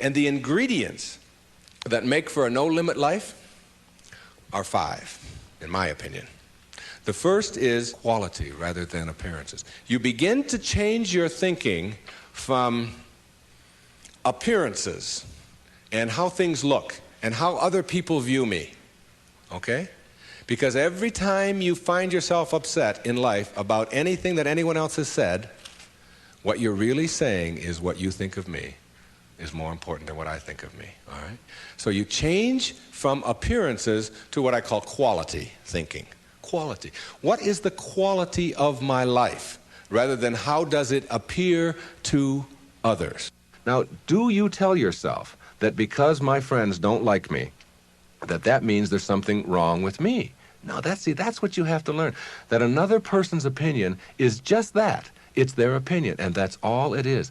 And the ingredients that make for a no-limit life are 5, in my opinion. The first is quality rather than appearances. You begin to change your thinking from appearances and how things look and how other people view me, okay? Because every time you find yourself upset in life about anything that anyone else has said, what you're really saying is what you think of me is more important than what I think of me, all right? So you change from appearances to what I call quality thinking. Quality. What is the quality of my life, rather than how does it appear to others? Now, do you tell yourself that because my friends don't like me, that means there's something wrong with me? No, that's what you have to learn. That another person's opinion is just that. It's their opinion, and that's all it is.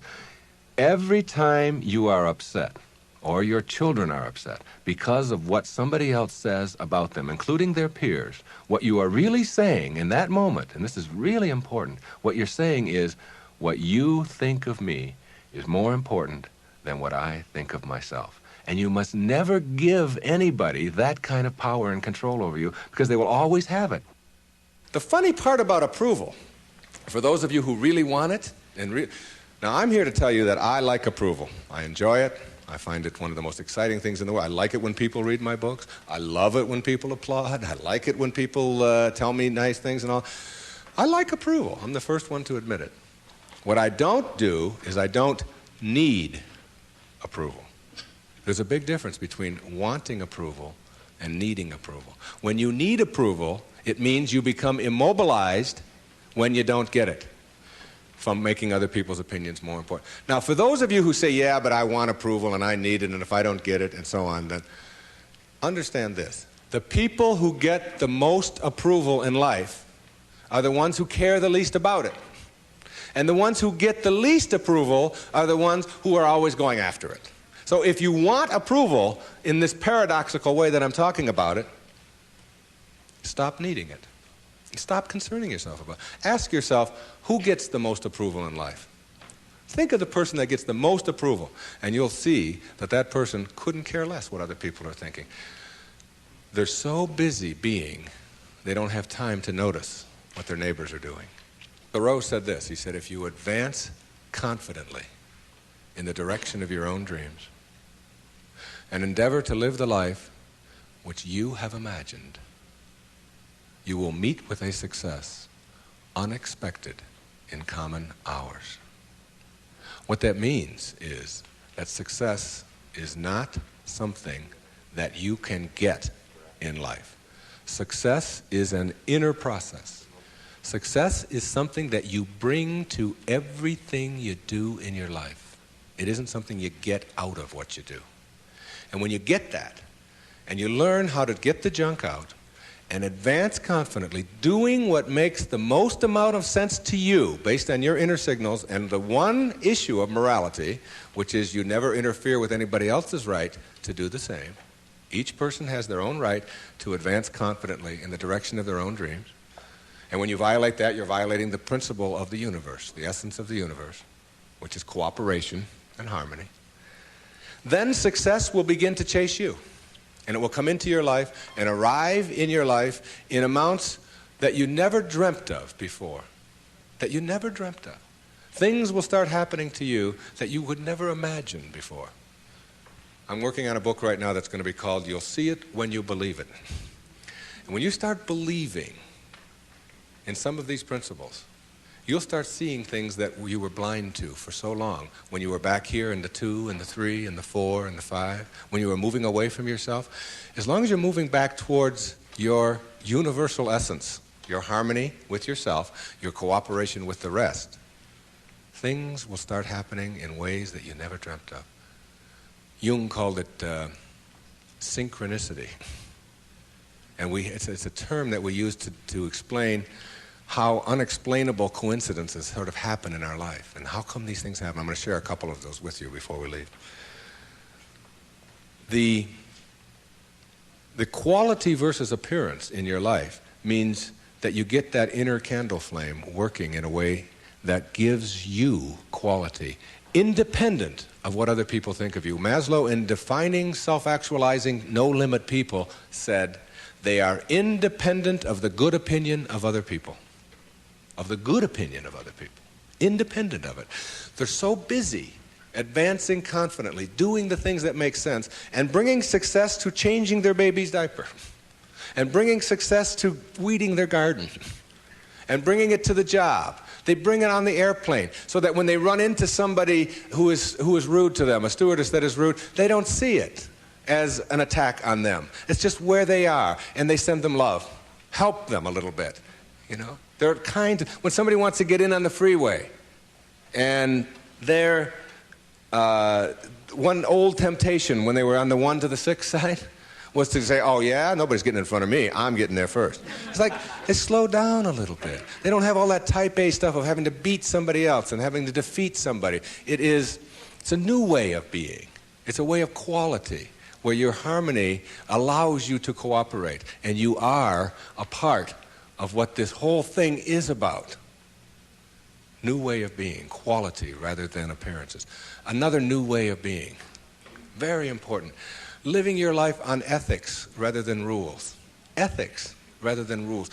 Every time you are upset, or your children are upset, because of what somebody else says about them, including their peers, what you are really saying in that moment, and this is really important, what you're saying is, what you think of me is more important than what I think of myself. And you must never give anybody that kind of power and control over you, because they will always have it. The funny part about approval, for those of you who really want it, now I'm here to tell you that I like approval. I enjoy it. I find it one of the most exciting things in the world. I like it when people read my books. I love it when people applaud. I like it when people tell me nice things and all. I like approval. I'm the first one to admit it. What I don't do is I don't need approval. There's a big difference between wanting approval and needing approval. When you need approval, it means you become immobilized when you don't get it, from making other people's opinions more important. Now, for those of you who say, yeah, but I want approval and I need it, and if I don't get it, and so on, then understand this. The people who get the most approval in life are the ones who care the least about it. And the ones who get the least approval are the ones who are always going after it. So if you want approval in this paradoxical way that I'm talking about it, stop needing it. Stop concerning yourself about it. Ask yourself, who gets the most approval in life? Think of the person that gets the most approval, and you'll see that that person couldn't care less what other people are thinking. They're so busy being, they don't have time to notice what their neighbors are doing. Thoreau said this. He said, if you advance confidently in the direction of your own dreams and endeavor to live the life which you have imagined, you will meet with a success unexpected in common hours. What that means is that success is not something that you can get in life. Success is an inner process. Success is something that you bring to everything you do in your life. It isn't something you get out of what you do. And when you get that, and you learn how to get the junk out, and advance confidently, doing what makes the most amount of sense to you based on your inner signals and the one issue of morality, which is you never interfere with anybody else's right to do the same. Each person has their own right to advance confidently in the direction of their own dreams. And when you violate that, you're violating the principle of the universe, the essence of the universe, which is cooperation and harmony. Then success will begin to chase you. And it will come into your life and arrive in your life in amounts that you never dreamt of before. That you never dreamt of. Things will start happening to you that you would never imagine before. I'm working on a book right now that's going to be called You'll See It When You Believe It. And when you start believing in some of these principles, you'll start seeing things that you were blind to for so long. When you were back here in the 2 and the 3 and the 4 and the 5, when you were moving away from yourself, as long as you're moving back towards your universal essence, your harmony with yourself, your cooperation with the rest, things will start happening in ways that you never dreamt of. Jung called it synchronicity. And it's a term that we use to explain how unexplainable coincidences sort of happen in our life. And how come these things happen? I'm going to share a couple of those with you before we leave. The quality versus appearance in your life means that you get that inner candle flame working in a way that gives you quality independent of what other people think of you. Maslow, in defining self-actualizing, no-limit people, said they are independent of the good opinion of other people. Of the good opinion of other people. Independent of it. They're so busy advancing confidently, doing the things that make sense, and bringing success to changing their baby's diaper, and bringing success to weeding their garden, and bringing it to the job. They bring it on the airplane so that when they run into somebody who is rude to them, a stewardess that is rude, they don't see it as an attack on them. It's just where they are, and they send them love. Help them a little bit, you know. They're kind. When somebody wants to get in on the freeway, and they're one old temptation when they were on the 1 to the 6 side was to say, oh yeah, nobody's getting in front of me, I'm getting there first. It's like, they slow down a little bit. They don't have all that type A stuff of having to beat somebody else and having to defeat somebody. It's a new way of being. It's a way of quality where your harmony allows you to cooperate, and you are a part of what this whole thing is about. New way of being, quality rather than appearances. Another new way of being, very important. Living your life on ethics rather than rules. Ethics rather than rules.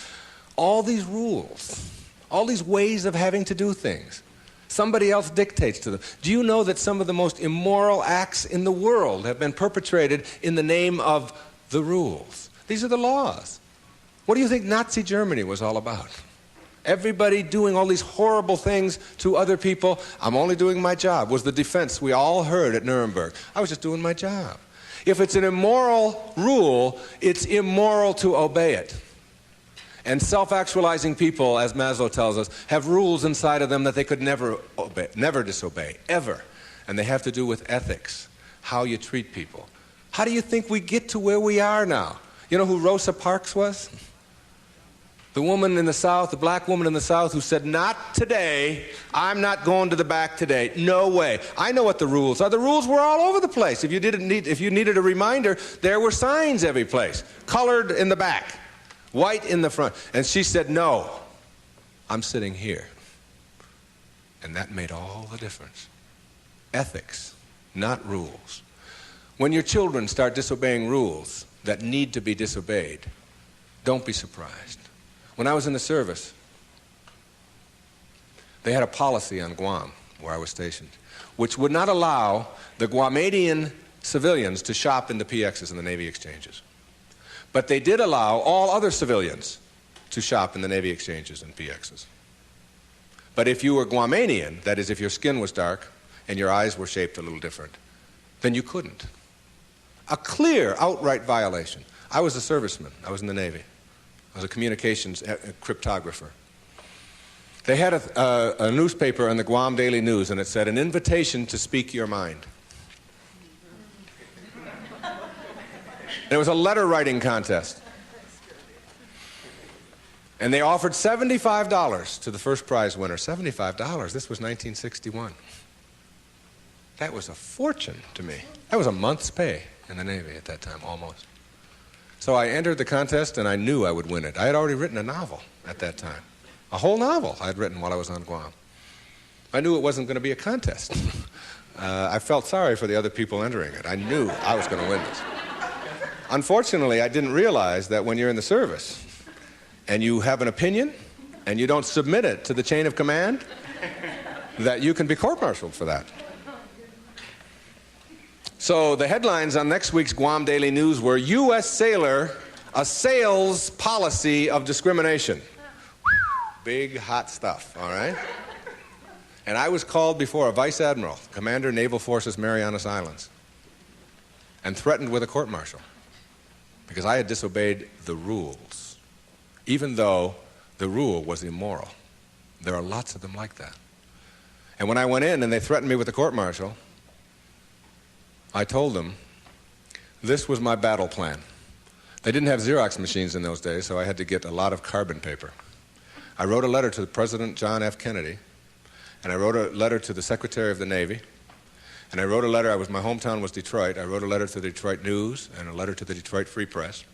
All these rules, all these ways of having to do things, somebody else dictates to them. Do you know that some of the most immoral acts in the world have been perpetrated in the name of the rules? These are the laws. What do you think Nazi Germany was all about? Everybody doing all these horrible things to other people. I'm only doing my job, was the defense we all heard at Nuremberg. I was just doing my job. If it's an immoral rule, it's immoral to obey it. And self-actualizing people, as Maslow tells us, have rules inside of them that they could never obey, never disobey, ever. And they have to do with ethics, how you treat people. How do you think we get to where we are now? You know who Rosa Parks was? The woman in the South, the black woman in the South who said, not today, I'm not going to the back today, no way. I know what the rules are. The rules were all over the place. If you needed a reminder, there were signs every place, colored in the back, white in the front. And she said, no, I'm sitting here. And that made all the difference. Ethics, not rules. When your children start disobeying rules that need to be disobeyed, don't be surprised. When I was in the service, they had a policy on Guam, where I was stationed, which would not allow the Guamanian civilians to shop in the PXs and the Navy exchanges. But they did allow all other civilians to shop in the Navy exchanges and PXs. But if you were Guamanian, that is, if your skin was dark and your eyes were shaped a little different, then you couldn't. A clear, outright violation. I was a serviceman. I was in the Navy. I was a communications cryptographer. They had a newspaper in the Guam Daily News, and it said, an invitation to speak your mind. And it was a letter writing contest. And they offered $75 to the first prize winner. $75, this was 1961. That was a fortune to me. That was a month's pay in the Navy at that time, almost. So I entered the contest, and I knew I would win it. I had already written a novel at that time. A whole novel I had written while I was on Guam. I knew it wasn't going to be a contest. I felt sorry for the other people entering it. I knew I was going to win this. Unfortunately, I didn't realize that when you're in the service and you have an opinion and you don't submit it to the chain of command, that you can be court-martialed for that. So the headlines on next week's Guam Daily News were, U.S. sailor assails policy of discrimination. Big, hot stuff, all right? And I was called before a vice admiral, Commander Naval Forces Marianas Islands, and threatened with a court-martial because I had disobeyed the rules, even though the rule was immoral. There are lots of them like that. And when I went in and they threatened me with a court-martial, I told them this was my battle plan. They didn't have Xerox machines in those days, so I had to get a lot of carbon paper. I wrote a letter to President John F. Kennedy, and I wrote a letter to the Secretary of the Navy, and I wrote a letter, my hometown was Detroit, I wrote a letter to the Detroit News and a letter to the Detroit Free Press,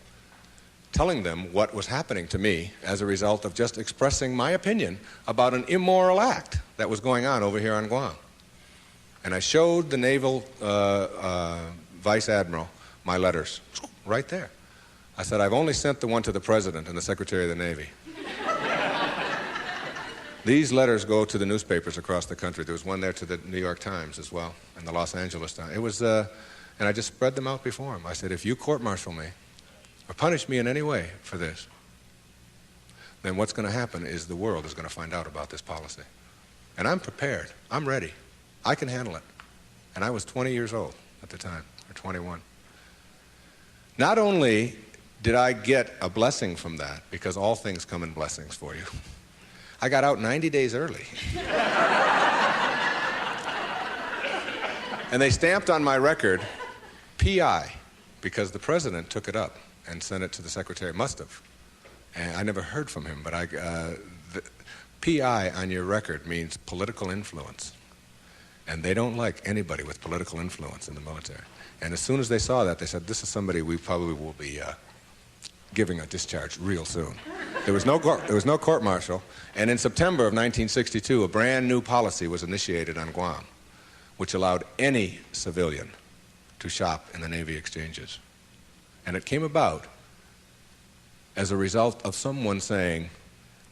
telling them what was happening to me as a result of just expressing my opinion about an immoral act that was going on over here on Guam. And I showed the naval vice admiral my letters, right there. I said, I've only sent the one to the President and the Secretary of the Navy. These letters go to the newspapers across the country. There was one there to the New York Times as well, and the Los Angeles Times. It was, and I just spread them out before him. I said, if you court-martial me or punish me in any way for this, then what's going to happen is the world is going to find out about this policy. And I'm prepared. I'm ready. I can handle it. And I was 20 years old at the time, or 21. Not only did I get a blessing from that, because all things come in blessings for you, I got out 90 days early. And they stamped on my record, P.I., because the President took it up and sent it to the Secretary. Must have. And I never heard from him, but the P.I. on your record means political influence. And they don't like anybody with political influence in the military. And as soon as they saw that, they said, this is somebody we probably will be giving a discharge real soon. There was no court-martial, and in September of 1962, a brand new policy was initiated on Guam, which allowed any civilian to shop in the Navy exchanges. And it came about as a result of someone saying,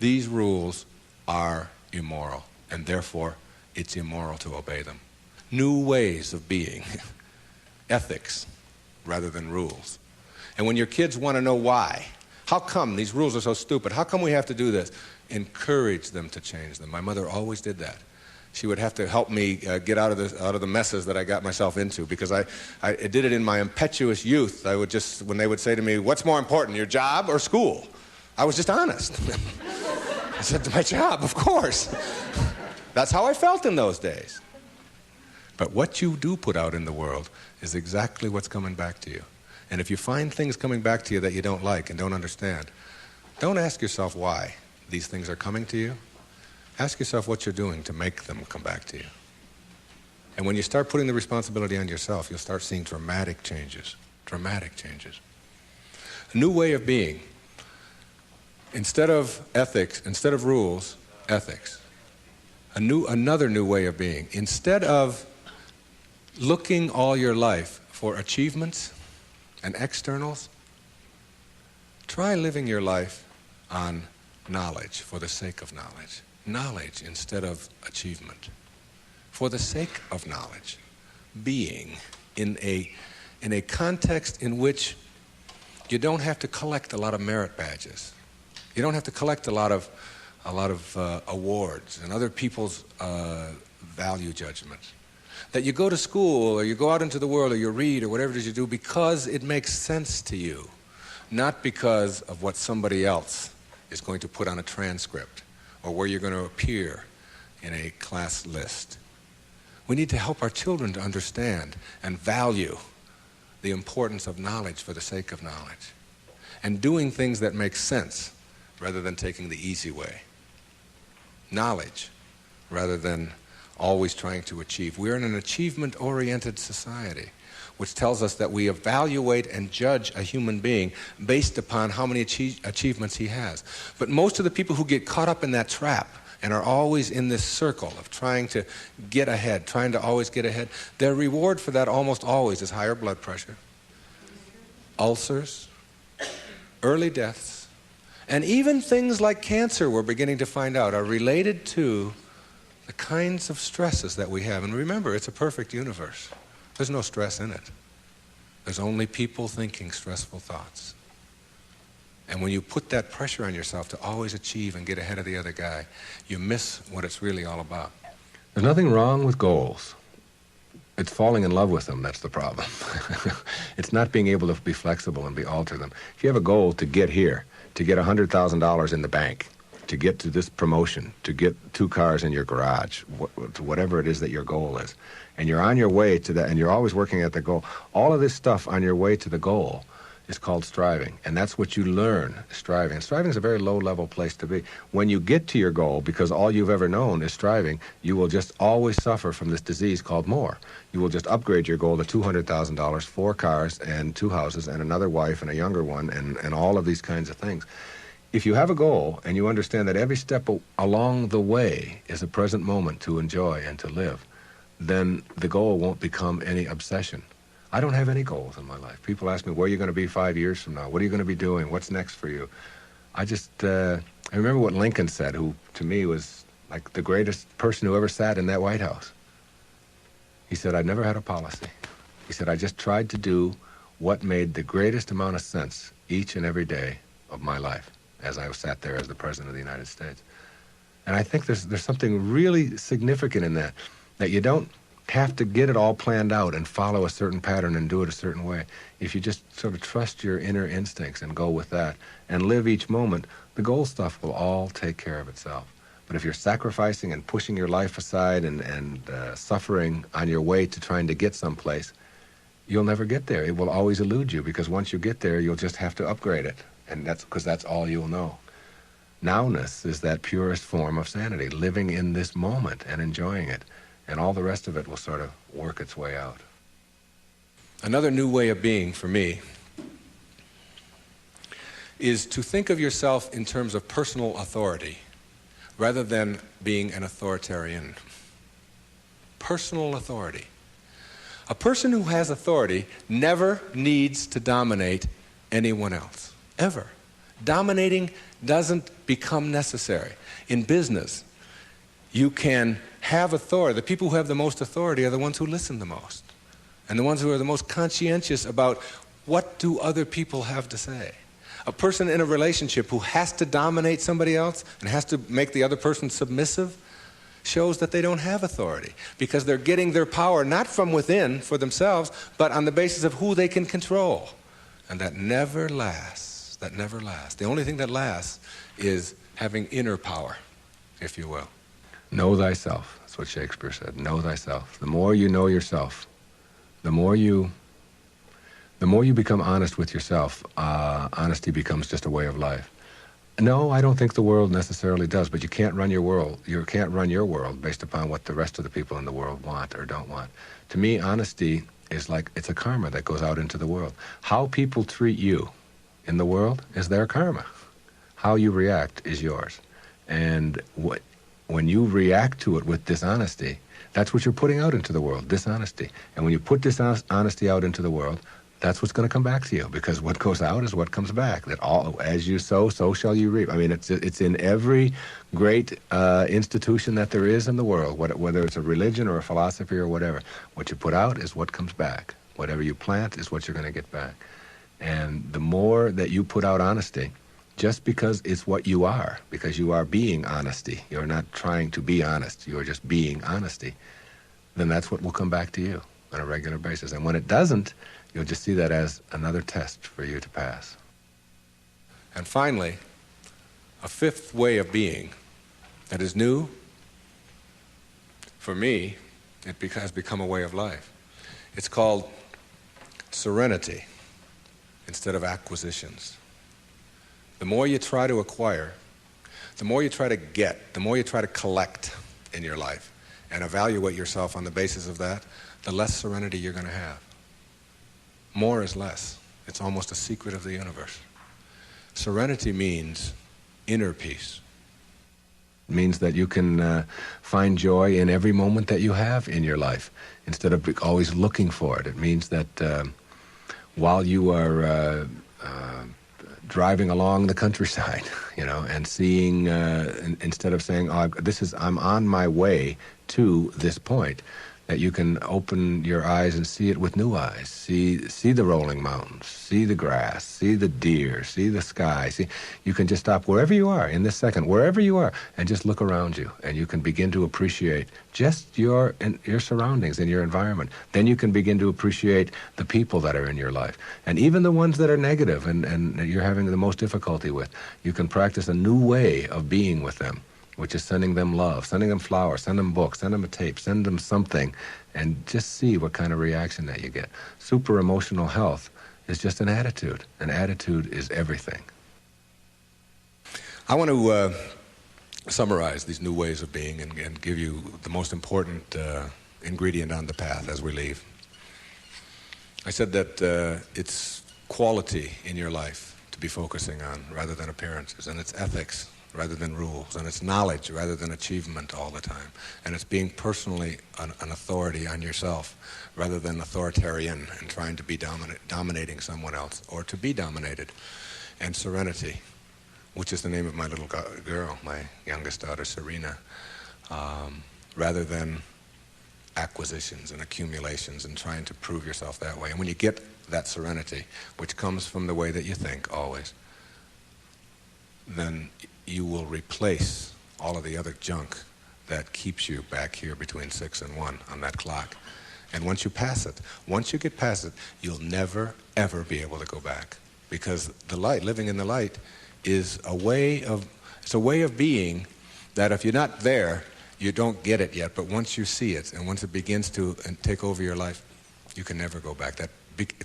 these rules are immoral, and therefore it's immoral to obey them. New ways of being, ethics rather than rules. And when your kids want to know why, how come these rules are so stupid? How come we have to do this? Encourage them to change them. My mother always did that. She would have to help me get out of the messes that I got myself into, because I did it in my impetuous youth. I would just, when they would say to me, what's more important, your job or school? I was just honest. I said, my job, of course. That's how I felt in those days. But what you do put out in the world is exactly what's coming back to you. And if you find things coming back to you that you don't like and don't understand, don't ask yourself why these things are coming to you. Ask yourself what you're doing to make them come back to you. And when you start putting the responsibility on yourself, you'll start seeing dramatic changes. Dramatic changes. A new way of being. Instead of ethics, instead of rules, ethics. Another new way of being. Instead of looking all your life for achievements and externals, try living your life on knowledge for the sake of knowledge. Knowledge instead of achievement. For the sake of knowledge. Being in a context in which you don't have to collect a lot of merit badges. You don't have to collect a lot of awards and other people's value judgments. That you go to school or you go out into the world or you read or whatever it is you do because it makes sense to you, not because of what somebody else is going to put on a transcript or where you're going to appear in a class list. We need to help our children to understand and value the importance of knowledge for the sake of knowledge and doing things that make sense rather than taking the easy way. Knowledge rather than always trying to achieve. We're in an achievement-oriented society, which tells us that we evaluate and judge a human being based upon how many achievements he has. But most of the people who get caught up in that trap and are always in this circle of trying to get ahead, trying to always get ahead, their reward for that almost always is higher blood pressure, ulcers, early deaths, and even things like cancer, we're beginning to find out, are related to the kinds of stresses that we have. And remember, it's a perfect universe. There's no stress in it. There's only people thinking stressful thoughts. And when you put that pressure on yourself to always achieve and get ahead of the other guy, you miss what it's really all about. There's nothing wrong with goals. It's falling in love with them that's the problem. It's not being able to be flexible and alter them. If you have a goal to get here, to get $100,000 in the bank, to get to this promotion, to get 2 cars in your garage, to whatever it is that your goal is, and you're on your way to that, and you're always working at the goal, all of this stuff on your way to the goal is called striving, and that's what you learn, striving. And striving is a very low-level place to be. When you get to your goal, because all you've ever known is striving, you will just always suffer from this disease called more. You will just upgrade your goal to $200,000, 4 cars and 2 houses and another wife and a younger one and all of these kinds of things. If you have a goal and you understand that every step along the way is a present moment to enjoy and to live, then the goal won't become any obsession. I don't have any goals in my life. People ask me, where are you going to be 5 years from now? What are you going to be doing? What's next for you? I remember what Lincoln said, who to me was like the greatest person who ever sat in that White House. He said, I never had a policy. He said, I just tried to do what made the greatest amount of sense each and every day of my life as I sat there as the President of the United States. And I think there's something really significant in that you don't have to get it all planned out and follow a certain pattern and do it a certain way. If you just sort of trust your inner instincts and go with that and live each moment, the goal stuff will all take care of itself. But if you're sacrificing and pushing your life aside and suffering on your way to trying to get someplace, you'll never get there. It will always elude you, because once you get there, you'll just have to upgrade it. And that's because that's all you'll know. Nowness is that purest form of sanity, living in this moment and enjoying it. And all the rest of it will sort of work its way out. Another new way of being for me is to think of yourself in terms of personal authority rather than being an authoritarian. Personal authority. A person who has authority never needs to dominate anyone else, ever. Dominating doesn't become necessary. In business, you can have authority. The people who have the most authority are the ones who listen the most, and the ones who are the most conscientious about what do other people have to say. A person in a relationship who has to dominate somebody else and has to make the other person submissive shows that they don't have authority, because they're getting their power not from within for themselves, but on the basis of who they can control. And that never lasts. That never lasts. The only thing that lasts is having inner power, if you will. Know thyself. That's what Shakespeare said. Know thyself. The more you know yourself, the more you become honest with yourself, honesty becomes just a way of life. No, I don't think the world necessarily does, but you can't run your world. You can't run your world based upon what the rest of the people in the world want or don't want. To me, honesty is like, it's a karma that goes out into the world. How people treat you in the world is their karma. How you react is yours. And when you react to it with dishonesty, that's what you're putting out into the world, dishonesty. And when you put dishonesty out into the world, that's what's going to come back to you, because what goes out is what comes back. That all, as you sow, so shall you reap. I mean, it's in every great institution that there is in the world, whether it's a religion or a philosophy or whatever. What you put out is what comes back. Whatever you plant is what you're going to get back. And the more that you put out honesty, just because it's what you are, because you are being honesty, you're not trying to be honest, you're just being honesty, then that's what will come back to you on a regular basis. And when it doesn't, you'll just see that as another test for you to pass. And finally, a fifth way of being that is new, for me, it has become a way of life. It's called serenity instead of acquisitions. The more you try to acquire, the more you try to get, the more you try to collect in your life and evaluate yourself on the basis of that, the less serenity you're going to have. More is less. It's almost a secret of the universe. Serenity means inner peace. It means that you can find joy in every moment that you have in your life instead of always looking for it. It means that while you are driving along the countryside, and seeing, instead of saying, oh, I'm on my way to this point, that you can open your eyes and see it with new eyes. See the rolling mountains, see the grass, see the deer, see the sky. You can just stop wherever you are in this second, wherever you are, and just look around you, and you can begin to appreciate just your surroundings and your environment. Then you can begin to appreciate the people that are in your life, and even the ones that are negative and you're having the most difficulty with. You can practice a new way of being with them, which is sending them love, sending them flowers, send them books, send them a tape, send them something, and just see what kind of reaction that you get. Super emotional health is just an attitude. An attitude is everything. I want to summarize these new ways of being and give you the most important ingredient on the path as we leave. I said that it's quality in your life to be focusing on rather than appearances, and it's ethics rather than rules, and it's knowledge rather than achievement all the time, and it's being personally an authority on yourself rather than authoritarian and trying to be dominating someone else or to be dominated. And serenity, which is the name of my little girl, my youngest daughter, Serena, rather than acquisitions and accumulations and trying to prove yourself that way. And when you get that serenity, which comes from the way that you think always, then you will replace all of the other junk that keeps you back here between 6 and 1 on that clock. And once you pass it, once you get past it, you'll never, ever be able to go back. Because the light, living in the light, is a way of, it's a way of being that if you're not there, you don't get it yet. But once you see it, and once it begins to take over your life, you can never go back.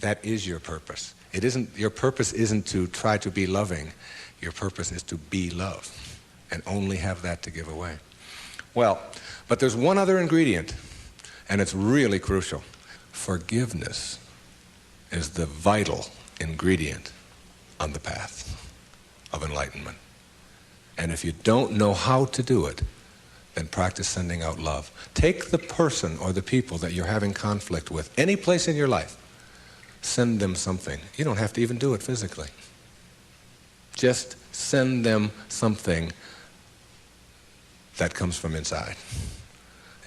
That is your purpose. It isn't, your purpose isn't to try to be loving. Your purpose is to be love and only have that to give away. Well, but there's one other ingredient, and it's really crucial. Forgiveness is the vital ingredient on the path of enlightenment. And if you don't know how to do it, then practice sending out love. Take the person or the people that you're having conflict with, any place in your life, send them something. You don't have to even do it physically. Just send them something that comes from inside.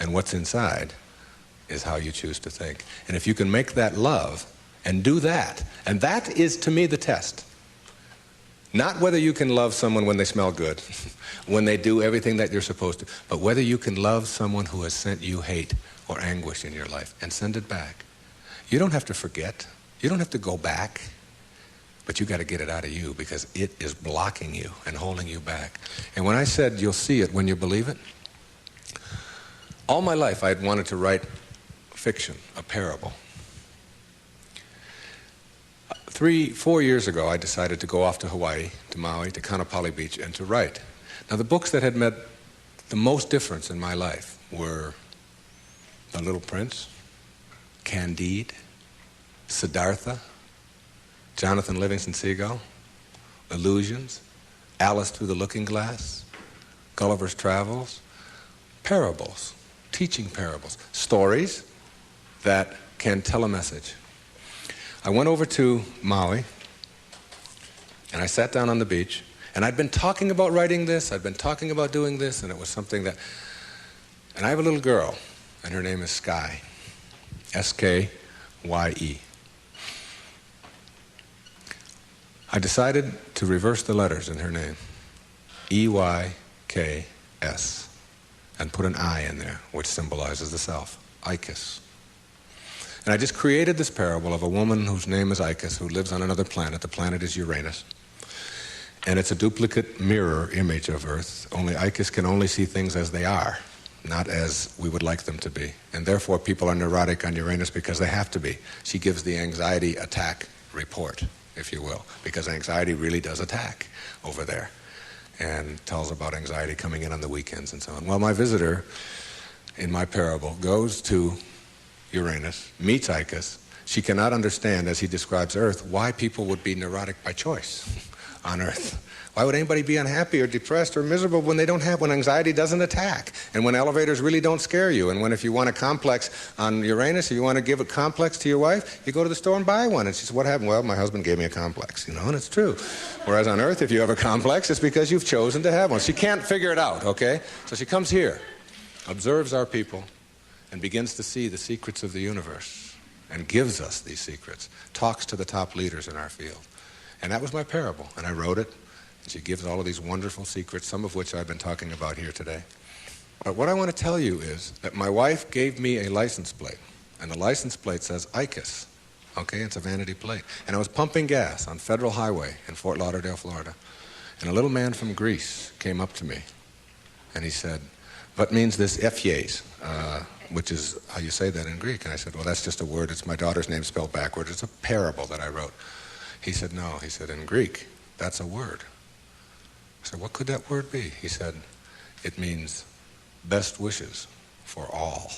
And what's inside is how you choose to think. And if you can make that love and do that, and that is to me the test. Not whether you can love someone when they smell good, when they do everything that you're supposed to, but whether you can love someone who has sent you hate or anguish in your life and send it back. You don't have to forget. You don't have to go back. But you got to get it out of you because it is blocking you and holding you back. And when I said you'll see it when you believe it, all my life I had wanted to write fiction, a parable. 4 years ago, I decided to go off to Hawaii, to Maui, to Kaanapali Beach, and to write. Now, the books that had made the most difference in my life were The Little Prince, Candide, Siddhartha, Jonathan Livingston Seagull, Illusions, Alice Through the Looking Glass, Gulliver's Travels, parables, teaching parables, stories that can tell a message. I went over to Maui, and I sat down on the beach, and I'd been talking about writing this, I'd been talking about doing this, and it was something that, and I have a little girl, and her name is Sky, S-K-Y-E. I decided to reverse the letters in her name, E-Y-K-S, and put an I in there, which symbolizes the self, Icus. And I just created this parable of a woman whose name is Icus, who lives on another planet. The planet is Uranus. And it's a duplicate mirror image of Earth, only Icus can only see things as they are, not as we would like them to be. And therefore people are neurotic on Uranus because they have to be. She gives the anxiety attack report, if you will, because anxiety really does attack over there and tells about anxiety coming in on the weekends and so on. Well, my visitor in my parable goes to Uranus, meets Icus. She cannot understand, as he describes Earth, why people would be neurotic by choice on Earth. Why would anybody be unhappy or depressed or miserable when anxiety doesn't attack, and when elevators really don't scare you, and when if you want a complex on Uranus, if you want to give a complex to your wife, you go to the store and buy one. And she says, what happened? Well, my husband gave me a complex, and it's true. Whereas on Earth, if you have a complex, it's because you've chosen to have one. She can't figure it out, okay? So she comes here, observes our people, and begins to see the secrets of the universe, and gives us these secrets, talks to the top leaders in our field. And that was my parable, and I wrote it. And she gives all of these wonderful secrets, some of which I've been talking about here today. But what I want to tell you is that my wife gave me a license plate, and the license plate says Icus. Okay, it's a vanity plate. And I was pumping gas on Federal Highway in Fort Lauderdale, Florida. And a little man from Greece came up to me, and he said, what means this Ephies? Which is how you say that in Greek. And I said, well, that's just a word. It's my daughter's name spelled backwards. It's a parable that I wrote. He said, no. He said, in Greek, that's a word. I said, what could that word be? He said, it means best wishes for all.